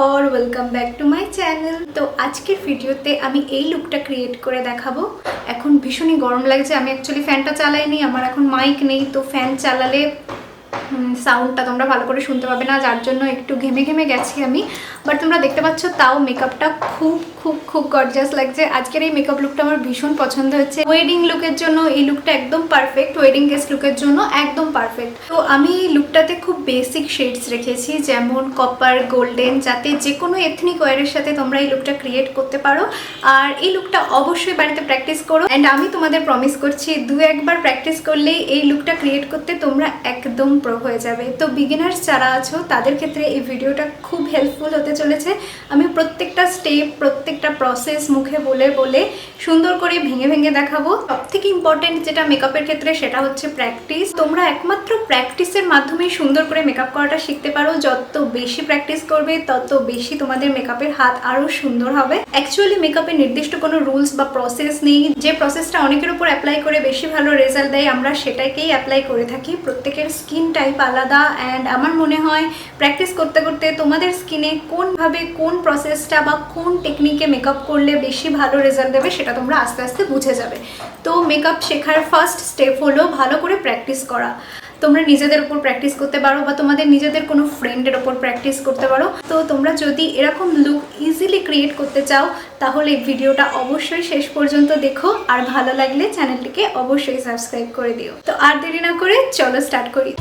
और welcome back to my channel. तो आजकेर भिडियोते आमी এই লুকটা ক্রিয়েট করে দেখাবো। এখন ভীষণই গরম লাগছে। আমি অ্যাকচুয়ালি ফ্যানটা চালাইনি, আমার এখন মাইক নেই, তো ফ্যান চালালে সাউন্ডটা তোমরা ভালো করে শুনতে পাবে না, যার জন্য একটু ঘেমে ঘেমে গেছি আমি। বাট তোমরা দেখতে পাচ্ছ তাও মেকআপটা খুব খুব খুব গর্জিয়াস লাগছে। আজকের এই মেকআপ লুকটা আমার ভীষণ পছন্দ হয়েছে। ওয়েডিং লুকের জন্য এই লুকটা একদম পারফেক্ট, ওয়েডিং গেস্ট লুকের জন্য একদম পারফেক্ট। তো আমি এই লুকটাতে খুব বেসিক শেডস রেখেছি, যেমন কপার, গোল্ডেন, যাতে যে কোনো এথনিক ওয়ারের সাথে তোমরা এই লুকটা ক্রিয়েট করতে পারো। আর এই লুকটা অবশ্যই বাড়িতে প্র্যাকটিস করো, অ্যান্ড আমি তোমাদের প্রমিস করছি দু একবার প্র্যাকটিস করলেই এই লুকটা ক্রিয়েট করতে তোমরা একদম প্রো হয়ে যাবে। তো বিগিনার্স যারা আছো তাদের ক্ষেত্রে এই ভিডিওটা খুব হেল্পফুল হতে চলেছে। আমি প্রত্যেকটা স্টেপ, প্রত্যেকটা প্রসেস মুখে বলে বলে সুন্দর করে ভেঙে ভেঙে দেখাবো। সবথেকে ইম্পর্টেন্ট যেটা মেকআপের ক্ষেত্রে সেটা হচ্ছে প্র্যাকটিস। তোমরা একমাত্র প্র্যাকটিসের মাধ্যমেই সুন্দর করে মেকআপ করাটা শিখতে পারো। যত বেশি প্র্যাকটিস করবে তত বেশি তোমাদের মেকআপের হাত আরও সুন্দর হবে। অ্যাকচুয়ালি মেকআপের নির্দিষ্ট কোনো রুলস বা প্রসেস নেই। যে প্রসেসটা অনেকের উপর অ্যাপ্লাই করে বেশি ভালো রেজাল্ট দেয়, আমরা সেটাকেই অ্যাপ্লাই করে থাকি। প্রত্যেকের স্কিন টাইপ আলাদা, অ্যান্ড আমার মনে হয় প্র্যাকটিস করতে করতে তোমাদের স্কিনে কোনভাবে কোন প্রসেসটা বা কোন টেকনিকে মেকআপ করলে বেশি ভালো রেজাল্ট দেবে সেটা তোমরা আস্তে আস্তে বুঝে যাবে। তো মেকআপ শেখার ফার্স্ট স্টেপ হলো ভালো করে প্র্যাকটিস করা। তোমরা নিজেদের উপর প্র্যাকটিস করতে পারো বা তোমাদের নিজেদের কোনো ফ্রেন্ডের ওপর প্র্যাকটিস করতে পারো। তো তোমরা যদি এরকম লুক ইজিলি ক্রিয়েট করতে চাও তাহলে ভিডিওটা অবশ্যই শেষ পর্যন্ত দেখো, আর ভালো লাগলে চ্যানেলটিকে অবশ্যই সাবস্ক্রাইব করে দিও। তো আর দেরি না করে চলো স্টার্ট করি।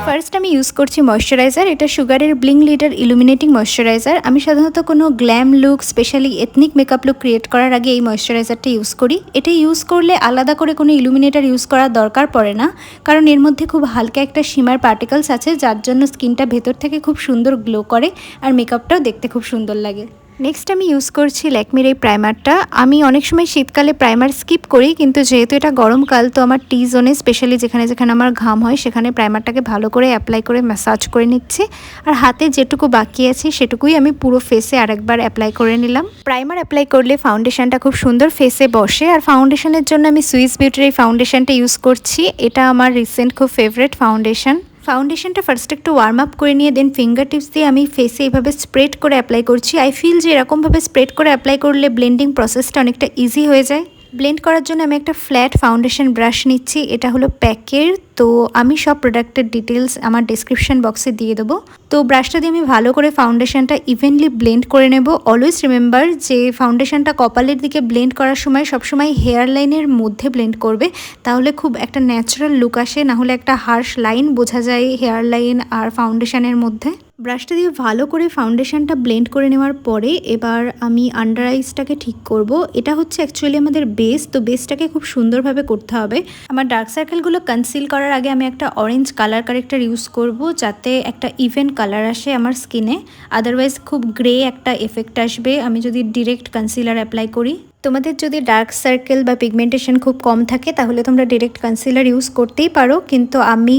ফার্স্ট আমি ইউজ করছি ময়শ্চারাইজার। এটা সুগারের ব্লিং লিডার ইলুমিনেটিং ময়শ্চারাইজার। আমি সাধারণত কোনো glam look, specially ethnic makeup look create করার আগে এই ময়শ্চারাইজারটা ইউজ করি। এটা ইউজ করলে আলাদা করে কোনো ইলুমিনেটার ইউজ করার দরকার পড়ে না, কারণ এর মধ্যে খুব হালকা একটা শিমার পার্টিকেলস আছে, যার জন্য স্কিনটা ভেতর থেকে খুব সুন্দর গ্লো করে আর মেকআপটাও দেখতে খুব সুন্দর লাগে। নেক্সট আমি ইউজ করছি ল্যাকমির এই প্রাইমারটা। আমি অনেক সময় শীতকালে প্রাইমার স্কিপ করি, কিন্তু যেহেতু এটা গরমকাল তো আমার টি জোনে, স্পেশালি যেখানে যেখানে আমার ঘাম হয় সেখানে প্রাইমারটাকে ভালো করে অ্যাপ্লাই করে ম্যাসাজ করে নিচ্ছি। আর হাতে যেটুকু বাকি আছে সেটুকুই আমি পুরো ফেসে আরেকবার অ্যাপ্লাই করে নিলাম। প্রাইমার অ্যাপ্লাই করলে ফাউন্ডেশনটা খুব সুন্দর ফেসে বসে। আর ফাউন্ডেশনের জন্য আমি সুইস বিউটির এই ফাউন্ডেশনটা ইউজ করছি। এটা আমার রিসেন্ট খুব ফেভারিট ফাউন্ডেশন। ফাউন্ডেশনটা ফার্স্ট একটু ওয়ার্ম আপ করে নিয়ে দেন ফিঙ্গার টিপস দিয়ে আমি ফেসে এইভাবে স্প্রেড করে অ্যাপ্লাই করছি। আই ফিল যে এরকমভাবে স্প্রেড করে অ্যাপ্লাই করলে ব্লেন্ডিং প্রসেসটা অনেকটা ইজি হয়ে যায়। ব্লেন্ড করার জন্য আমি একটা ফ্ল্যাট ফাউন্ডেশন ব্রাশ নিচ্ছি। এটা হলো প্যাকের। তো আমি সব প্রোডাক্টের ডিটেলস আমার ডেসক্রিপশন বক্সে দিয়ে দেবো। তো ব্রাশটা দিয়ে আমি ভালো করে ফাউন্ডেশনটা ইভেনলি ব্লেন্ড করে নেব। অলওয়েজ রিমেম্বার যে ফাউন্ডেশনটা কপালের দিকে ব্লেন্ড করার সময় সবসময় হেয়ার লাইনের মধ্যে ব্লেন্ড করবে, তাহলে খুব একটা ন্যাচারাল লুক আসে। নাহলে একটা হার্শ লাইন বোঝা যায় হেয়ার লাইন আর ফাউন্ডেশনের মধ্যে। ব্রাশটা দিয়ে ভালো করে ফাউন্ডেশনটা ব্লেন্ড করে নেওয়ার পরে এবার আমি আন্ডার আইসটাকে ঠিক করব। এটা হচ্ছে অ্যাকচুয়ালি আমাদের বেস, তো বেসটাকে খুব সুন্দরভাবে করতে হবে। আমার ডার্ক সার্কেলগুলো কনসিল করার আগে আমি একটা অরেঞ্জ কালার কারেক্টার ইউজ করব, যাতে একটা ইভেন কালার আসে আমার স্কিনে। আদারওয়াইজ খুব গ্রে একটা এফেক্ট আসবে আমি যদি ডিরেক্ট কনসিলার অ্যাপ্লাই করি। তোমাদের যদি ডার্ক সার্কেল বা পিগমেন্টেশন খুব কম থাকে তাহলে তোমরা ডিরেক্ট কনসিলার ইউজ করতেই পারো, কিন্তু আমি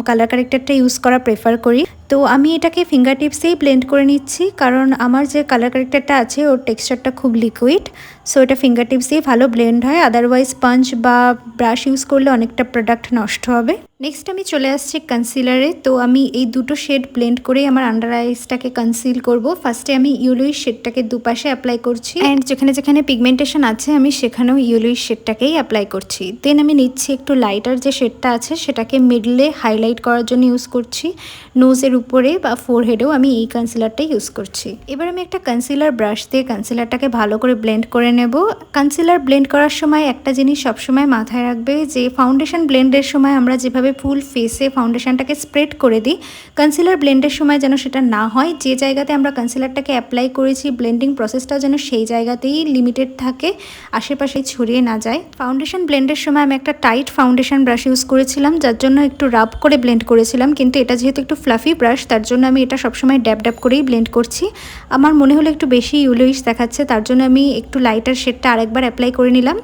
কালার কারেক্টারটা ইউজ করা প্রেফার করি। তো আমি এটাকে ফিঙ্গার টিপসেই ব্লেন্ড করে নিচ্ছি, কারণ আমার যে কালার কারেক্টারটা আছে ওর টেক্সচারটা খুব লিকুইড। সো এটা ফিঙ্গার টিপস দিয়ে ভালো ব্লেন্ড হয়, আদারওয়াইজ স্পঞ্জ বা ব্রাশ ইউজ করলে অনেকটা প্রোডাক্ট নষ্ট হবে। নেক্সট আমি চলে আসছি কনসিলারে। তো আমি এই দুটো শেড ব্লেন্ড করে আমার আন্ডার আইসটাকে কনসিল করব। ফার্স্টে আমি ইয়েলোইশ শেডটাকে দুপাশে অ্যাপ্লাই করছি, অ্যান্ড যেখানে যেখানে পিগমেন্টেশন আছে আমি সেখানেও ইয়েলোইশ শেডটাকেই অ্যাপ্লাই করছি। দেন আমি নিচ্ছি একটু লাইটার যে শেডটা আছে সেটাকে মিডলে হাইলাইট করার জন্য ইউজ করছি। নোজের উপরে বা ফোরহেডেও আমি এই কনসিলারটাই ইউজ করছি। এবার আমি একটা কনসিলার ব্রাশ দিয়ে কনসিলারটাকে ভালো করে ব্লেন্ড করে নেব। কনসিলার ব্লেন্ড করার সময় একটা জিনিস সবসময় মাথায় রাখবে যে ফাউন্ডেশন ব্লেন্ডের সময় আমরা যেভাবে ফুল ফেসে ফাউন্ডেশনটাকে স্প্রেড করে দিই, কনসিলার ব্লেন্ডের সময় যেন সেটা না হয়। যে জায়গাতে আমরা কনসিলারটাকে অ্যাপ্লাই করেছি ব্লেন্ডিং প্রসেসটাও যেন সেই জায়গাতেই লিমিটেড থাকে, আশেপাশে ছড়িয়ে না যায়। ফাউন্ডেশন ব্লেন্ডের সময় আমি একটা টাইট ফাউন্ডেশন ব্রাশ ইউজ করেছিলাম, যার জন্য একটু রাব করে ব্লেন্ড করেছিলাম, কিন্তু এটা যেহেতু একটু ফ্লাফি ব্রাশ তার জন্য আমি এটা সবসময় ড্যাব ড্যাব করেই ব্লেন্ড করছি। আমার মনে হলো একটু বেশি ইয়েলোইশ দেখাচ্ছে, তার জন্য আমি একটু লাইটার শেডটা আরেকবার অ্যাপ্লাই করে নিলাম।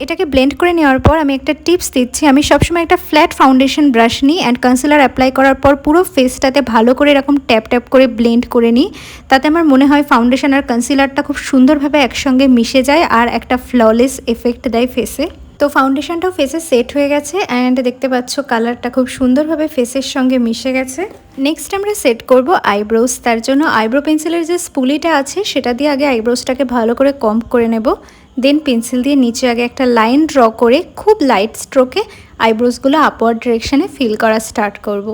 এটাকে ব্লেন্ড করে নেওয়ার পর আমি একটা টিপস দিচ্ছি। আমি সবসময় একটা ফ্ল্যাট ফাউন্ডেশন ব্রাশ নিই অ্যান্ড কনসিলার অ্যাপ্লাই করার পর পুরো ফেসটাতে ভালো করে এরকম ট্যাপ ট্যাপ করে ব্লেন্ড করে নিই। তাতে আমার মনে হয় ফাউন্ডেশন আর কনসিলারটা খুব সুন্দরভাবে একসঙ্গে মিশে যায় আর একটা ফ্ললেস এফেক্ট দেয় ফেসে। তো ফাউন্ডেশনটাও ফেসে সেট হয়ে গেছে অ্যান্ড দেখতে পাচ্ছ কালারটা খুব সুন্দরভাবে ফেসের সঙ্গে মিশে গেছে। নেক্সট আমরা সেট করব আইব্রোস। তার জন্য আইব্রো পেন্সিলের যে স্পুলিটা আছে সেটা দিয়ে আগে আইব্রোসটাকে ভালো করে কম্ব করে নেব। দেন পেন্সিল দিয়ে নিচে আগে একটা লাইন ড্র করে খুব লাইট স্ট্রোকে আইব্রোসগুলো আপওয়ার্ড ডিরেকশনে ফিল করা স্টার্ট করব।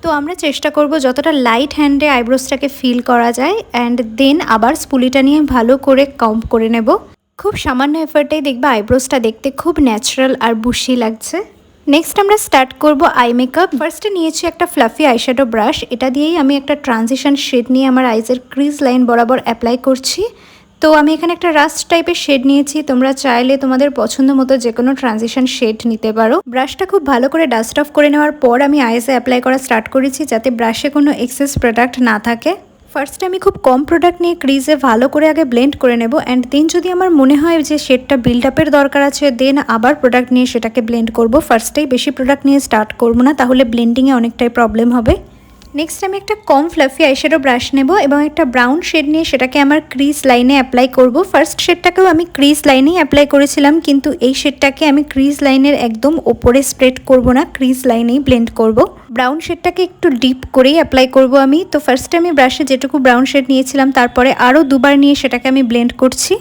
তো আমরা চেষ্টা করব যতটা লাইট হ্যান্ডে আইব্রোসটাকে ফিল করা যায় অ্যান্ড দেন আবার স্পুলিটা নিয়ে ভালো করে কম্ব করে নেব। খুব সামান্য এফার্টেই দেখবে আইব্রোসটা দেখতে খুব ন্যাচারাল আর বুশি লাগছে। নেক্সট আমরা স্টার্ট করব আই মেকআপ। ফার্স্টে নিয়েছি একটা ফ্লাফি আইশ্যাডো ব্রাশ, এটা দিয়েই আমি একটা ট্রানজিশন শেড নিয়ে আমার আইজের ক্রিজ লাইন বরাবর অ্যাপ্লাই করছি। তো আমি এখানে একটা রাস্ট টাইপের শেড নিয়েছি, তোমরা চাইলে তোমাদের পছন্দ মতো যে কোনো ট্রানজিশন শেড নিতে পারো। ব্রাশটা খুব ভালো করে ডাস্ট অফ করে নেওয়ার পর আমি আইসে অ্যাপ্লাই করা স্টার্ট করেছি যাতে ব্রাশে কোনো এক্সেস প্রোডাক্ট না থাকে। ফার্স্টে আমি খুব কম প্রোডাক্ট নিয়ে ক্রিজে ভালো করে আগে ব্লেন্ড করে নেব অ্যান্ড দেন যদি আমার মনে হয় যে শেডটা বিল্ড আপের দরকার আছে দেন আবার প্রোডাক্ট নিয়ে সেটাকে ব্লেন্ড করব। ফার্স্টেই বেশি প্রোডাক্ট নিয়ে স্টার্ট করব না, তাহলে ব্লেন্ডিংয়ে অনেকটাই প্রবলেম হবে। নেক্সট আমি একটা কম ফ্লাফি আইশ্যাডো ব্রাশ নেব এবং একটা ব্রাউন শেড নিয়ে সেটাকে আমার ক্রিজ লাইনে অ্যাপ্লাই করব। ফার্স্ট শেডটাকেও আমি ক্রিজ লাইনেই অ্যাপ্লাই করেছিলাম, কিন্তু এই শেডটাকে আমি ক্রিজ লাইনের একদম ওপরে স্প্রেড করব না, ক্রিজ লাইনেই ব্লেন্ড করব। ব্রাউন শেডটাকে একটু ডিপ করেই অ্যাপ্লাই করব আমি। তো ফার্স্টে আমি ব্রাশে যেটুকু ব্রাউন শেড নিয়েছিলাম তারপরে আরও দুবার নিয়ে সেটাকে আমি ব্লেন্ড করছি।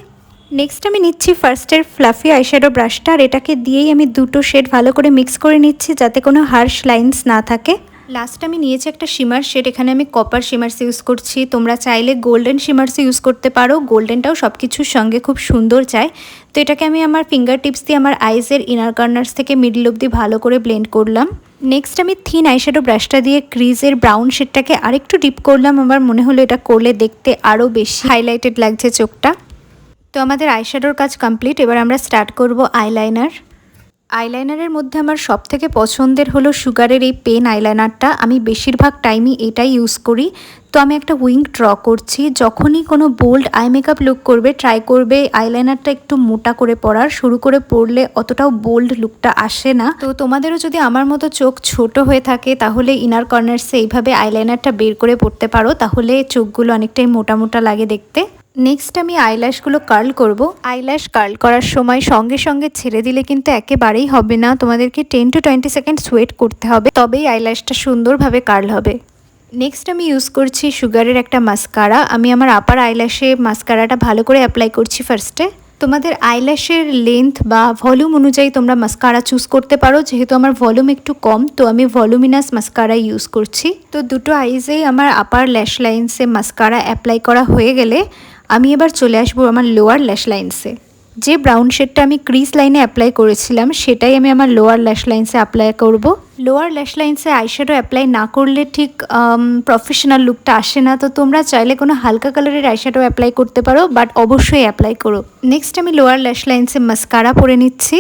নেক্সট আমি নিচ্ছি ফার্স্টের ফ্লাফি আইশ্যাডো ব্রাশটা আর এটাকে দিয়েই আমি দুটো শেড ভালো করে মিক্স করে নিচ্ছি যাতে কোনো হার্শ লাইন্স না থাকে। লাস্ট আমি নিয়েছি একটা শিমার শেড, এখানে আমি কপার শিমার্স ইউজ করছি, তোমরা চাইলে গোল্ডেন শিমার্স ইউজ করতে পারো, গোল্ডেনটাও সব কিছুর সঙ্গে খুব সুন্দর যায়। তো এটাকে আমি আমার ফিঙ্গার টিপস দিয়ে আমার আইজের ইনার কর্নার্স থেকে মিডল অবধি ভালো করে ব্লেন্ড করলাম। নেক্সট আমি থিন আইশ্যাডো ব্রাশটা দিয়ে ক্রিজের ব্রাউন শেডটাকে আরেকটু ডিপ করলাম, আমার মনে হলো এটা করলে দেখতে আরও বেশি হাইলাইটেড লাগছে চোখটা। তো আমাদের আইশ্যাডোর কাজ কমপ্লিট, এবার আমরা স্টার্ট করব আইলাইনার। আইলাইনারের মধ্যে আমার সবথেকে পছন্দের হলো সুগারের এই পেন আইলাইনারটা, আমি বেশিরভাগ টাইমই এটাই ইউজ করি। তো আমি একটা উইং ড্র করছি, যখনই কোনো বোল্ড আই মেকআপ লুক করবে ট্রাই করবে আইলাইনারটা একটু মোটা করে পরার, শুরু করে পরলে অতটাও বোল্ড লুকটা আসে না। তো তোমাদেরও যদি আমার মতো চোখ ছোট হয়ে থাকে তাহলে ইনার কর্নার্সে এইভাবে আইলাইনারটা বের করে পরতে পারো, তাহলে চোখগুলো অনেকটাই মোটা মোটা লাগে দেখতে। নেক্সট আমি আইল্যাশগুলো কার্ল করব। আইল্যাশ কার্ল করার সময় সঙ্গে সঙ্গে ছেড়ে দিলে কিন্তু একেবারেই হবে না, তোমাদেরকে 10 to 20 সেকেন্ডস ওয়েট করতে হবে, তবেই আইল্যাশটা সুন্দরভাবে কার্ল হবে। নেক্সট আমি ইউজ করছি সুগারের একটা মাস্কারা, আমি আমার আপার আইল্যাশে মাস্কারাটা ভালো করে অ্যাপ্লাই করছি ফার্স্টে। তোমাদের আইল্যাশের লেন্থ বা ভলিউম অনুযায়ী তোমরা মাস্কারা চুজ করতে পারো, যেহেতু আমার ভলিউম একটু কম তো আমি ভলিউমিনাস মাস্কারা ইউজ করছি। তো দুটো আইজেই আমার আপার ল্যাশ লাইন্সে মাস্কারা অ্যাপ্লাই করা হয়ে গেলে আমি এবার চলে আসবো আমার লোয়ার ল্যাশ লাইন্সে। যে ব্রাউন শেডটা আমি ক্রিজ লাইনে অ্যাপ্লাই করেছিলাম সেটাই আমি আমার লোয়ার ল্যাশ লাইন্সে অ্যাপ্লাই করব। লোয়ার ল্যাশ লাইন্সে আইশ্যাডো অ্যাপ্লাই না করলে ঠিক প্রফেশনাল লুকটা আসে না, তো তোমরা চাইলে কোনো হালকা কালারের আইশ্যাডো অ্যাপ্লাই করতে পারো, বাট অবশ্যই অ্যাপ্লাই করো। নেক্সট আমি লোয়ার ল্যাশ লাইন্সে মাস্কারা পরে নিচ্ছি।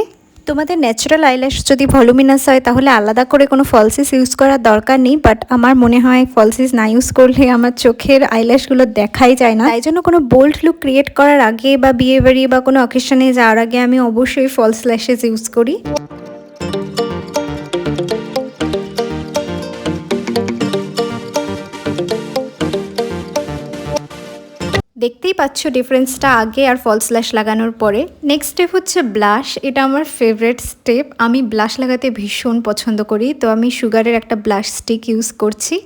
তোমাদের ন্যাচারাল আইল্যাশ যদি ভলিউমিনাস হয় তাহলে আলাদা করে কোনো ফলসিস ইউজ করার দরকার নেই, বাট আমার মনে হয় ফলসিস না ইউজ করলে আমার চোখের আইল্যাশগুলো দেখাই যায় না, তাই জন্য কোনো বোল্ড লুক ক্রিয়েট করার আগে বা বিয়ে বাড়ি বা কোনো অকেশনে যাওয়ার আগে আমি অবশ্যই ফলস ল্যাশেস ইউজ করি। দেখতেই পাচ্ছ ডিফারেন্সটা আগে আর ফলস ল্যাশ লাগানোর পরে। নেক্সট স্টেপ হচ্ছে ব্লাশ, এটা আমার ফেভারিট স্টেপ, আমি ব্লাশ লাগাতে ভীষণ পছন্দ করি। তো আমি সুগারের একটা ব্লাশ স্টিক ইউজ করছি,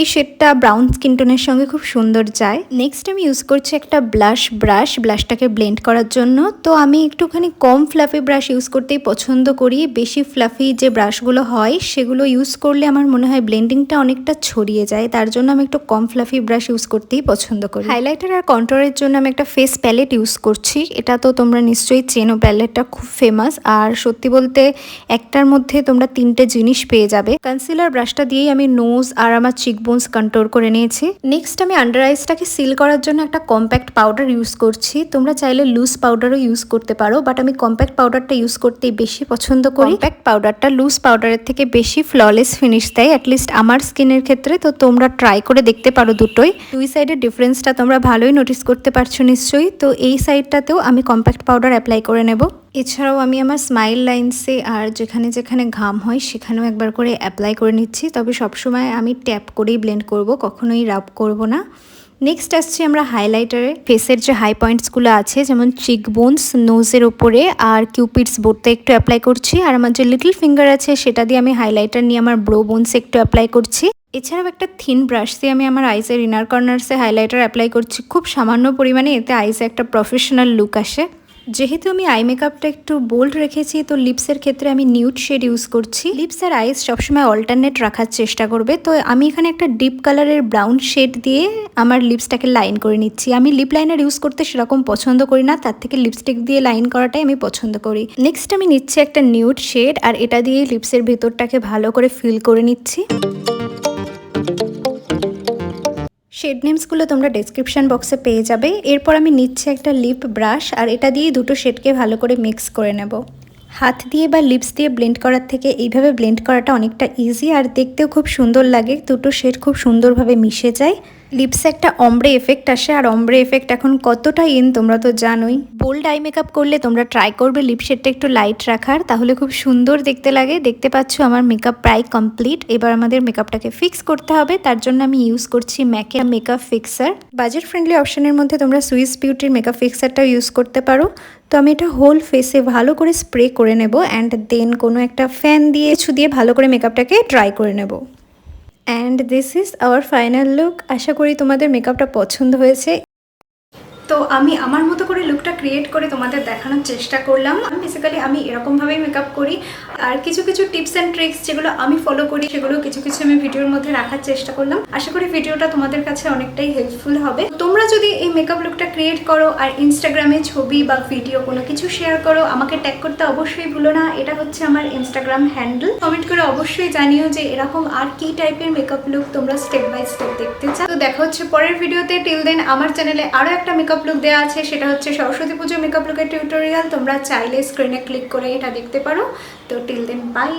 এই শেডটা ব্রাউন স্কিন টোনের সঙ্গে খুব সুন্দর যায়। নেক্সট আমি ইউজ করছি একটা ব্লাশ ব্রাশ, ব্লাশটাকে ব্লেন্ড করার জন্য। তো আমি একটুখানি কম ফ্লাফি ব্রাশ ইউজ করতেই পছন্দ করি, বেশি ফ্লাফি যে ব্রাশগুলো হয় সেগুলো ইউজ করলে আমার মনে হয় ব্লেন্ডিংটা অনেকটা ছড়িয়ে যায়, তার জন্য আমি একটু কম ফ্লাফি ব্রাশ ইউজ করতেই পছন্দ করি। হাইলাইটার আর কন্ট্রোলের জন্য আমি একটা ফেস প্যালেট ইউজ করছি, এটা তো তোমরা নিশ্চয়ই চেনো, প্যালেটটা খুব ফেমাস আর সত্যি বলতে একটার মধ্যে তোমরা 3টে জিনিস পেয়ে যাবে। কনসিলার ব্রাশটা দিয়েই আমি নোজ আর আমার চিকবোনস কন্ট্রোল করে নিয়েছি। নেক্সট আমি আন্ডার আইসটাকে সিল করার জন্য একটা কম্প্যাক্ট পাউডার ইউজ করছি, তোমরা চাইলে লুজ পাউডারও ইউজ করতে পারো, বাট আমি কম্প্যাক্ট পাউডারটা ইউজ করতেই বেশি পছন্দ করি। কম্প্যাক্ট পাউডারটা লুজ পাউডারের থেকে বেশি ফ্ললেস ফিনিশ দেয়, অ্যাটলিস্ট আমার স্কিনের ক্ষেত্রে। তো তোমরা ট্রাই করে দেখতে পারো দুটোই, দুই সাইডের ডিফারেন্সটা তোমরা ভালোই নোটিস করতে পারছো নিশ্চয়ই। তো এই সাইডটাতেও আমি কম্প্যাক্ট পাউডার অ্যাপ্লাই করে নেব। এছাড়াও আমি আমার স্মাইল লাইন্সে আর যেখানে যেখানে ঘাম হয় সেখানেও একবার করে অ্যাপ্লাই করে নিচ্ছি, তবে সবসময় আমি ট্যাপ করেই ব্লেন্ড করব, কখনোই রাব করব না। নেক্সট আসছি আমরা হাইলাইটারে। ফেসের যে হাই পয়েন্টসগুলো আছে যেমন চিক বোনস, নোজের ওপরে আর কিউপিডস বোর্ডতে একটু অ্যাপ্লাই করছি। আর আমার যে লিটল ফিঙ্গার আছে সেটা দিয়ে আমি হাইলাইটার নিয়ে আমার ব্রো বোনসে একটু অ্যাপ্লাই করছি। এছাড়াও একটা থিন ব্রাশ দিয়ে আমি আমার আইসের ইনার কর্নার্সে হাইলাইটার অ্যাপ্লাই করছি খুব সামান্য পরিমাণে, এতে আইসে একটা প্রফেশনাল লুক আসে। যেহেতু আমি আই মেকআপটা একটু বোল্ড রেখেছি, তো লিপসের ক্ষেত্রে আমি নিউড শেড ইউজ করছি। লিপস আর আইস সবসময় অল্টারনেট রাখার চেষ্টা করবে। তো আমি এখানে একটা ডিপ কালারের ব্রাউন শেড দিয়ে আমার লিপসটাকে লাইন করে নিচ্ছি। আমি লিপ লাইনার ইউজ করতে সেরকম পছন্দ করি না, তার থেকে লিপস্টিক দিয়ে লাইন করাটাই আমি পছন্দ করি। নেক্সট আমি নিচ্ছি একটা নিউড শেড, আর এটা দিয়ে লিপসের ভেতরটাকে ভালো করে ফিল করে নিচ্ছি। শেড নেমসগুলো তোমরা ডেসক্রিপশন বক্সে পেয়ে যাবে। এরপর আমি নিচ্ছি একটা লিপ ব্রাশ, আর এটা দিয়ে দুটো শেডকে ভালো করে মিক্স করে নেব। হাত দিয়ে বা লিপস দিয়ে ব্লেন্ড করার থেকে এইভাবে ব্লেন্ড করাটা অনেকটা ইজি, আর দেখতেও খুব সুন্দর লাগে। দুটো শেড খুব সুন্দরভাবে মিশে যায়। লিপসে একটা অমব্রে এফেক্ট আসে, আর অমব্রে এফেক্ট এখন কতটা তোমরা তো জানোই। বোল্ড আই মেকআপ করলে তোমরা ট্রাই করবে লিপ শেডটা একটু লাইট রাখার, তাহলে খুব সুন্দর দেখতে লাগে। দেখতে পাচ্ছ আমার মেকআপ প্রায় কমপ্লিট। এবার আমাদের মেকআপটাকে ফিক্স করতে হবে, তার জন্য আমি ইউজ করছি ম্যাকের মেকআপ ফিক্সার। বাজেট ফ্রেন্ডলি অপশনের মধ্যে তোমরা সুইস বিউটির মেকআপ ফিক্সারটাও ইউজ করতে পারো। তো আমি এটা হোল ফেসে ভালো করে স্প্রে করে নেব, অ্যান্ড দেন কোনো একটা ফ্যান দিয়ে কিছু দিয়ে ভালো করে মেকআপটাকে ড্রাই করে নেব। And this is our final look. আশা করি তোমাদের মেকআপটা পছন্দ হয়েছে। তো আমি আমার মতো করে লুকটা ক্রিয়েট করে তোমাদের দেখানোর চেষ্টা করলাম। বেসিক্যালি আমি এরকমভাবেই মেকআপ করি, আর কিছু কিছু টিপস অ্যান্ড ট্রিক্স যেগুলো আমি ফলো করি সেগুলো কিছু কিছু আমি ভিডিওর মধ্যে রাখার চেষ্টা করলাম। আশা করি ভিডিওটা তোমাদের কাছে অনেকটাই হেল্পফুল হবে। তোমরা যদি এই মেকআপ লুকটা ক্রিয়েট করো আর ইনস্টাগ্রামে ছবি বা ভিডিও কোনো কিছু শেয়ার করো, আমাকে ট্যাগ করতে অবশ্যই ভুলো না। এটা হচ্ছে আমার ইনস্টাগ্রাম হ্যান্ডেল। কমেন্ট করে অবশ্যই জানিও যে এরকম আর কি টাইপের মেকআপ লুক তোমরা স্টেপ বাই স্টেপ দেখতে চাও। তো দেখা হচ্ছে পরের ভিডিওতে। টিল দেন আমার চ্যানেলে আরও একটা মেকআপ লুক দেওয়া আছে, সেটা হচ্ছে সরস্বতী পুজো মেকআপ লুকের টিউটোরিয়াল। তোমরা চাইলে স্ক্রিনে ক্লিক করে এটা দেখতে পারো। তো টিল দেন বাই।